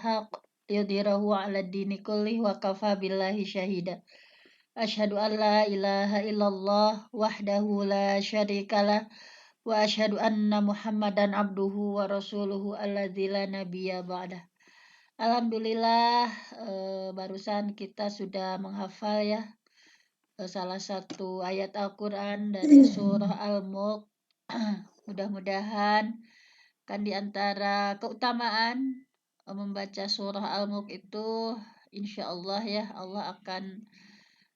haq yudhirahu ala dini kulli wa kafa billahi syahida. Asyhadu an la ilaha illallah wahdahu la syarikalah wa asyhadu anna Muhammadan abduhu wa rasuluhu alladzi la nabiyya ba'dah. Alhamdulillah, barusan kita sudah menghafal ya salah satu ayat Al-Quran dari surah Al-Mulk. Mudah-mudahan kan di antara keutamaan membaca surah Al-Mulk itu, insya Allah ya, Allah akan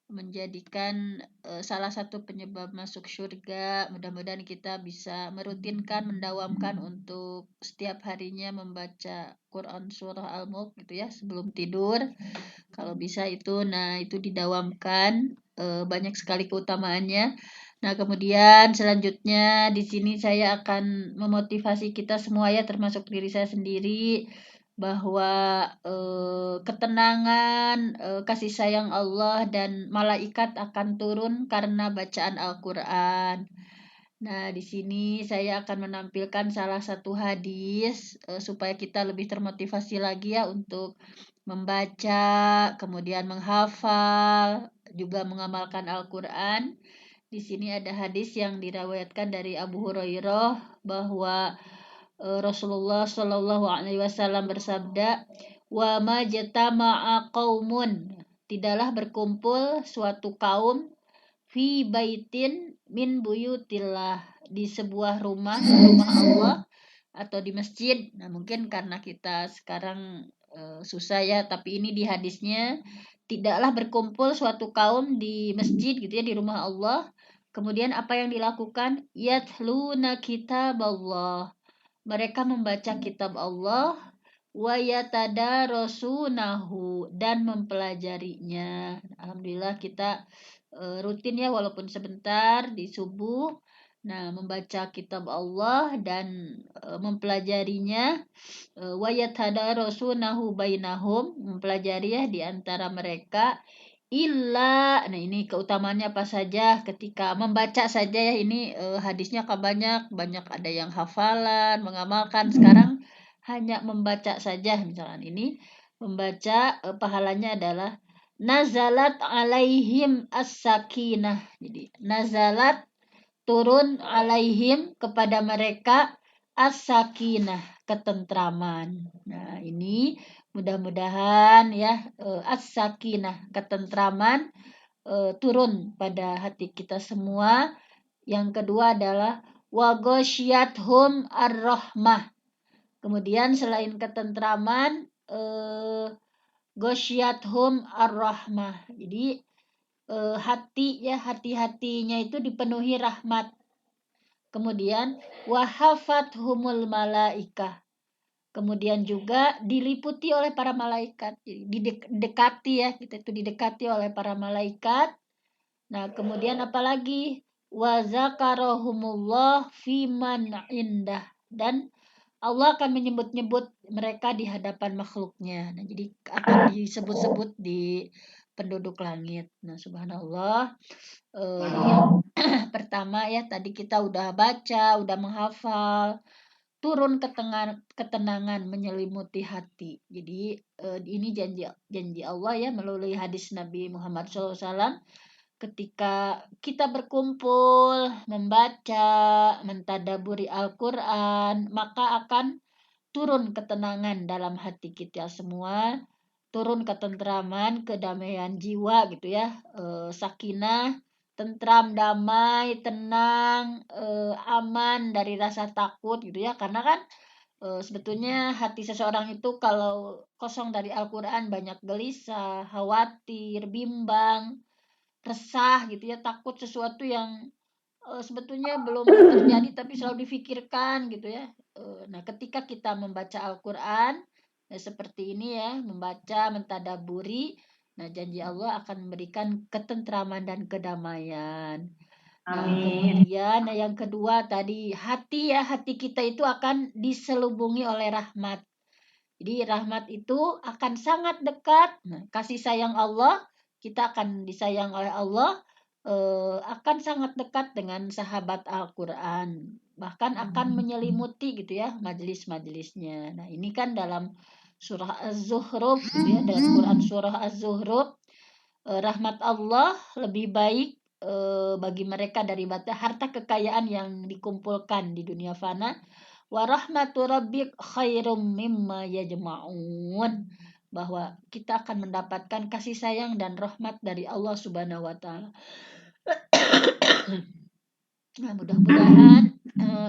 menjadikan salah satu penyebab masuk surga. Mudah-mudahan kita bisa merutinkan, mendawamkan untuk setiap harinya membaca Quran surah Al-Mulk gitu ya sebelum tidur. Kalau bisa itu, nah itu didawamkan, banyak sekali keutamaannya. Nah, kemudian selanjutnya di sini saya akan memotivasi kita semua ya, termasuk diri saya sendiri, bahwa ketenangan, kasih sayang Allah dan malaikat akan turun karena bacaan Al-Quran. Nah, di sini saya akan menampilkan salah satu hadis supaya kita lebih termotivasi lagi ya untuk membaca, kemudian menghafal, juga mengamalkan Al-Quran. Di sini ada hadis yang diriwayatkan dari Abu Hurairah bahwa Rasulullah Shallallahu Alaihi Wasallam bersabda, wa majtama'a qaumun, tidaklah berkumpul suatu kaum fi baitin min buyutillah, di sebuah rumah Allah atau di masjid. Nah, mungkin karena kita sekarang susah ya, tapi ini di hadisnya tidaklah berkumpul suatu kaum di masjid gitu ya, di rumah Allah. Kemudian apa yang dilakukan? Yatluna kitab Allah. Mereka membaca kitab Allah wa yatadarasunahu, dan mempelajarinya. Alhamdulillah kita rutin ya walaupun sebentar di subuh. Nah, membaca kitab Allah dan mempelajarinya, wa yatadarasunahu bainahum, mempelajari ya di antara mereka. Illa, nah ini keutamaannya apa saja ketika membaca saja ya, ini hadisnya kan banyak ada yang hafalan, mengamalkan. Sekarang hanya membaca saja, misalnya ini membaca, pahalanya adalah nazalat alaihim as-sakinah. Jadi nazalat, turun, alaihim, kepada mereka, as-sakinah, ketentraman. Nah, ini mudah-mudahan ya as-sakinah, ketentraman, turun pada hati kita semua. Yang kedua adalah wa ghasyiathum ar-rahmah. Kemudian selain ketentraman, ghasyiathum ar-rahmah. Jadi hati-hatinya itu dipenuhi rahmat. Kemudian wahafathumul malaikah. Kemudian juga diliputi oleh para malaikat. Jadi didekati ya, kita itu didekati oleh para malaikat. Nah, kemudian apalagi wa zakarahumullah fiman indah, dan Allah akan menyebut-nyebut mereka di hadapan makhluknya. Nah, jadi akan disebut-sebut di penduduk langit. Nah, subhanallah. Ini yang pertama ya, tadi kita udah baca, udah menghafal, turun ketenangan menyelimuti hati. Jadi ini janji Allah ya melalui hadis Nabi Muhammad SAW, ketika kita berkumpul membaca, mentadaburi Al-Quran, maka akan turun ketenangan dalam hati kita semua, turun ketentraman, kedamaian jiwa gitu ya, sakinah, tentram, damai, tenang, aman dari rasa takut gitu ya. Karena kan sebetulnya hati seseorang itu kalau kosong dari Al-Quran banyak gelisah, khawatir, bimbang, resah gitu ya, takut sesuatu yang sebetulnya belum terjadi tapi selalu difikirkan gitu ya. Nah, ketika kita membaca Al-Quran ya seperti ini ya, membaca, mentadaburi, nah janji Allah akan memberikan ketentraman dan kedamaian. Nah, Amin. kemudian yang kedua tadi, hati kita itu akan diselubungi oleh rahmat. Jadi rahmat itu akan sangat dekat. Nah, kasih sayang Allah, kita akan disayang oleh Allah, akan sangat dekat dengan sahabat Al-Quran. Bahkan akan menyelimuti gitu ya majelis-majelisnya. Nah, ini kan dalam surah Az-Zukhruf gitu ya, dalam Quran surah Az-Zukhruf, rahmat Allah lebih baik bagi mereka daripada harta kekayaan yang dikumpulkan di dunia fana. Wa rahmatu rabbik khairum mimma yajma'un, bahwa kita akan mendapatkan kasih sayang dan rahmat dari Allah Subhanahu wa taala. Nah, mudah-mudahan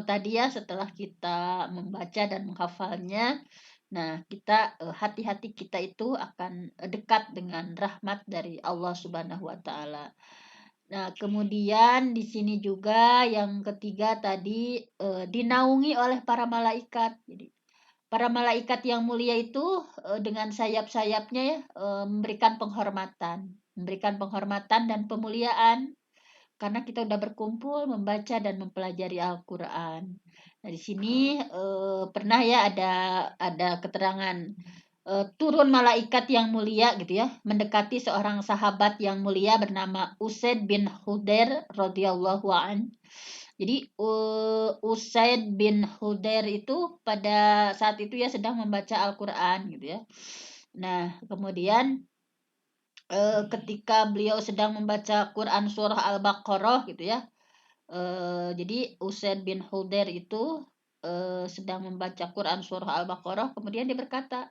tadi ya setelah kita membaca dan menghafalnya, nah kita hati-hati kita itu akan dekat dengan rahmat dari Allah Subhanahu wa taala. Nah, kemudian di sini juga yang ketiga tadi dinaungi oleh para malaikat. Jadi para malaikat yang mulia itu dengan sayap-sayapnya ya memberikan penghormatan dan pemuliaan karena kita udah berkumpul membaca dan mempelajari Al-Qur'an. Nah, di sini pernah ya ada keterangan turun malaikat yang mulia gitu ya, mendekati seorang sahabat yang mulia bernama Usaid bin Hudair radhiyallahu an. Jadi Usaid bin Hudair itu pada saat itu ya sedang membaca Al-Qur'an gitu ya. Nah, kemudian ketika beliau sedang membaca Quran surah Al-Baqarah gitu ya. Jadi Usaid bin Hudair itu sedang membaca Quran surah Al-Baqarah, kemudian dia berkata,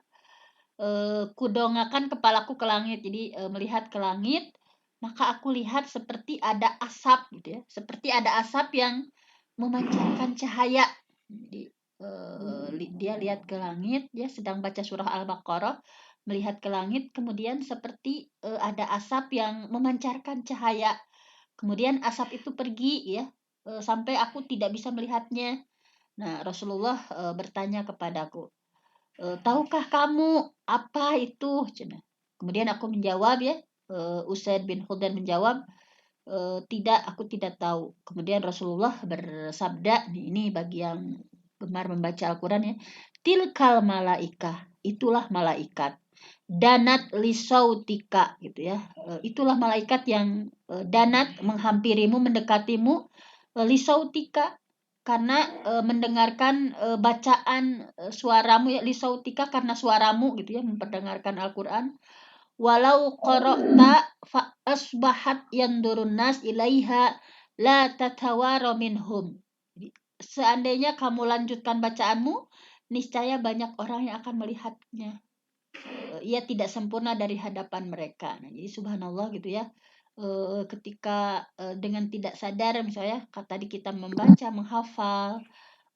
kudongakan kepalaku ke langit. Jadi melihat ke langit, maka aku lihat seperti ada asap gitu ya, seperti ada asap yang memancarkan cahaya. Jadi dia lihat ke langit, dia sedang baca surah Al-Baqarah, melihat ke langit, kemudian seperti ada asap yang memancarkan cahaya. Kemudian asap itu pergi ya, sampai aku tidak bisa melihatnya. Nah, Rasulullah bertanya kepadaku, tahukah kamu apa itu? Cina. Kemudian aku menjawab ya, Usaid bin Hudair menjawab, tidak, aku tidak tahu. Kemudian Rasulullah bersabda, ini bagi yang gemar membaca Al-Quran ya, tilkal malaikah, itulah malaikat. Danat lisautika gitu ya. Itulah malaikat yang danat menghampirimu, mendekatimu, lisautika karena mendengarkan bacaan suaramu ya, lisautika karena suaramu gitu ya, memperdengarkan Al-Qur'an. Walau qara'ta fa asbahat yandurun nas ilaiha la tatawara minhum. Jadi, seandainya kamu lanjutkan bacaanmu, niscaya banyak orang yang akan melihatnya. Ia tidak sempurna dari hadapan mereka. Nah, jadi subhanallah gitu ya. Ketika dengan tidak sadar misalnya tadi kita membaca, menghafal,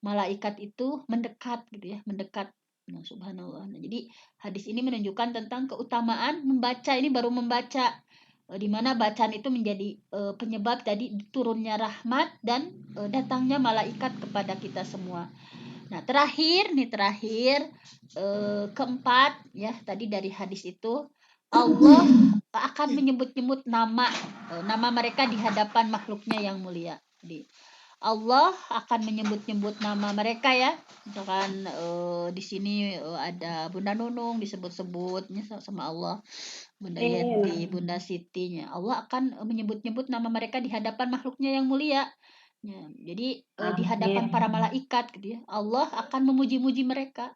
malaikat itu mendekat gitu ya, mendekat. Nah, subhanallah. Nah, jadi hadis ini menunjukkan tentang keutamaan membaca, ini baru membaca, di mana bacaan itu menjadi penyebab tadi turunnya rahmat dan datangnya malaikat kepada kita semua. Nah, terakhir keempat ya, tadi dari hadis itu Allah akan menyebut-nyebut nama mereka di hadapan makhluknya yang mulia. Jadi Allah akan menyebut-nyebut nama mereka ya. Misalkan di sini ada Bunda Nunung disebut-sebutnya sama Allah, Bunda Yeti, Bunda Sitinya. Allah akan menyebut-nyebut nama mereka di hadapan makhluknya yang mulia. Ya, jadi di hadapan para malaikat gitu ya. Allah akan memuji-muji mereka,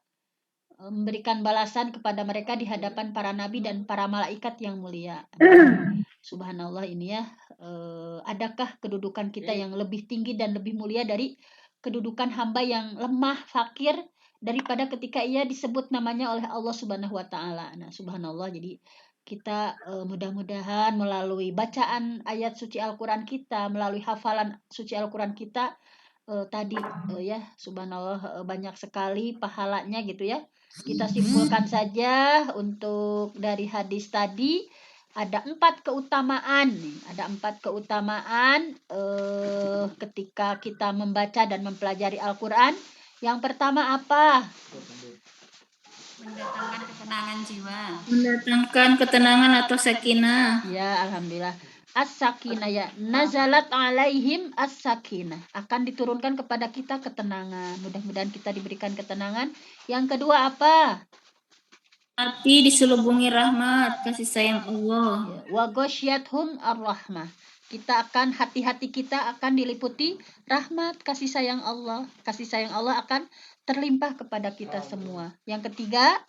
memberikan balasan kepada mereka di hadapan para nabi dan para malaikat yang mulia. Subhanallah ini ya. Adakah kedudukan kita yang lebih tinggi dan lebih mulia dari kedudukan hamba yang lemah, fakir, daripada ketika ia disebut namanya oleh Allah Subhanahu wa taala. Nah, subhanallah, jadi kita mudah-mudahan melalui bacaan ayat suci Al-Qur'an kita, melalui hafalan suci Al-Qur'an kita tadi ya subhanallah banyak sekali pahalanya gitu ya. Kita simpulkan saja untuk dari hadis tadi ada 4 keutamaan nih, ada 4 keutamaan ketika kita membaca dan mempelajari Al-Qur'an. Yang pertama apa? Mendatangkan ketenangan jiwa. Mendatangkan ketenangan atau sakinah. Ya, alhamdulillah. As-sakinah ya. Nazalat alaihim as-sakinah. Akan diturunkan kepada kita ketenangan. Mudah-mudahan kita diberikan ketenangan. Yang kedua apa? Hati diselubungi rahmat, kasih sayang Allah. Ya, wa ghasyiathum ar-rahmah. Hati-hati kita akan diliputi rahmat, kasih sayang Allah. Kasih sayang Allah akan terlimpah kepada kita semua. Yang ketiga,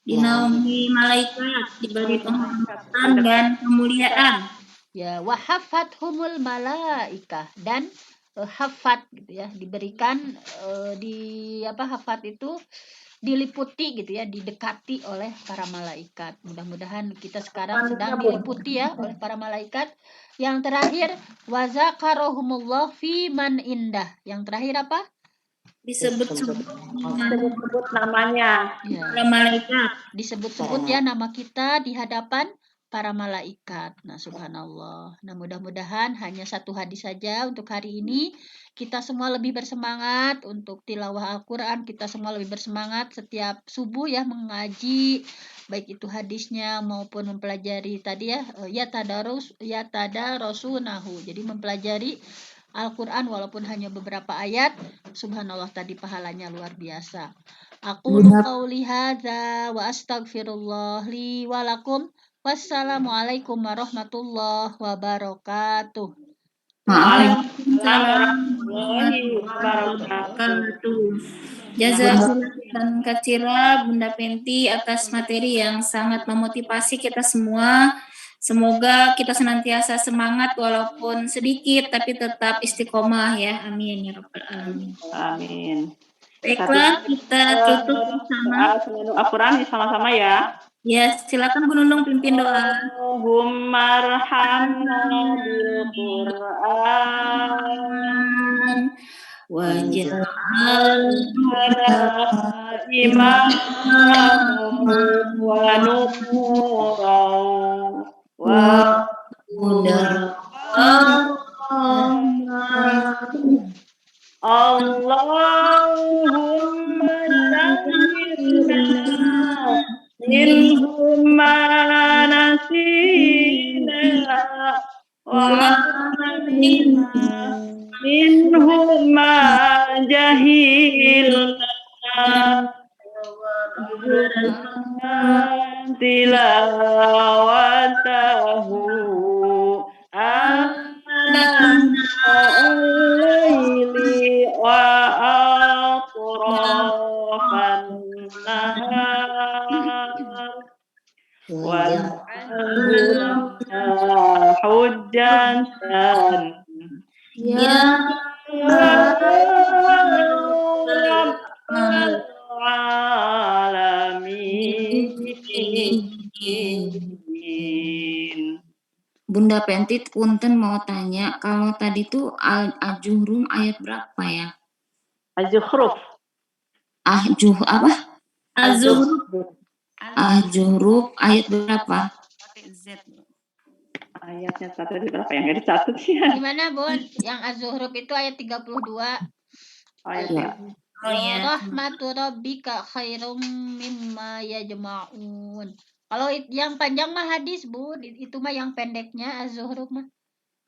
dinaungi malaikat, diberi penghormatan dan kemuliaan. Ya, wa hafathumul malaikah, dan hafat gitu ya, diberikan hafat itu diliputi gitu ya, didekati oleh para malaikat. Mudah-mudahan kita sekarang sedang diliputi ya oleh para malaikat. Yang terakhir, wa zakarahumullah fi man indah. Yang terakhir apa? Disebut-sebut namanya. para malaikat. Disebut-sebut ya nama kita di hadapan para malaikat. Nah, subhanallah. Nah, mudah-mudahan hanya satu hadis saja untuk hari ini. Kita semua lebih bersemangat untuk tilawah Al-Quran. Kita semua lebih bersemangat setiap subuh ya mengaji. Baik itu hadisnya maupun mempelajari tadi ya tadarosunahu. Jadi mempelajari Al-Quran walaupun hanya beberapa ayat, subhanallah tadi pahalanya luar biasa. Aku qauli hadza wa astaghfirullah li wa lakum. Wassalamualaikum warahmatullahi wabarakatuh. Waalaikumsalam warahmatullahi wabarakatuh. Jazakallahu katsira Bunda Penti atas materi yang sangat memotivasi kita semua. Semoga kita senantiasa semangat walaupun sedikit tapi tetap istiqomah ya. Amin ya rabbal alamin. Amin. Baiklah, kita tutup bersama. Al-Quran sama-sama ya. Ya, silakan Bu Nunung pimpin doa. Allahumma arhamna bil Qur'an waj'al imaman wa nuran wa hudan. Allahumma zakkirna minhum ma nasina wa minhum ma jahilna tilawatahu al-laili wa atrafan nahar waj'alhu hujjatan ya Rabbal alamin. Bunda Pentit punten mau tanya, kalau tadi tuh Al-Juhrum ayat berapa ya? Az-Zukhruf. Apa? Az-Zuhruf ayat berapa? Ayatnya tadi berapa yang nggak dicatat ya? Gimana, Bun? Yang Az-Zuhruf itu ayat 32. Ayatnya. Rahmatu rabbika khairum mimma yajma'un. Kalau yang panjang mah hadis, Bu. Itu mah yang pendeknya Az-Zuhruf mah.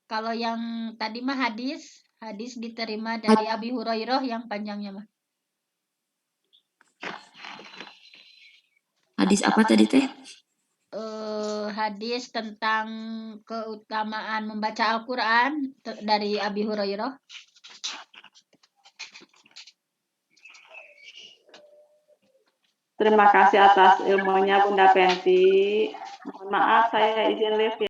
Kalau yang tadi mah hadis diterima dari Abi Hurairah, yang panjangnya mah. Hadis apa tadi teh? Hadis tentang keutamaan membaca Al-Quran dari Abi Hurairah. Terima kasih atas ilmunya Bunda Penti. Mohon maaf saya izin live ya.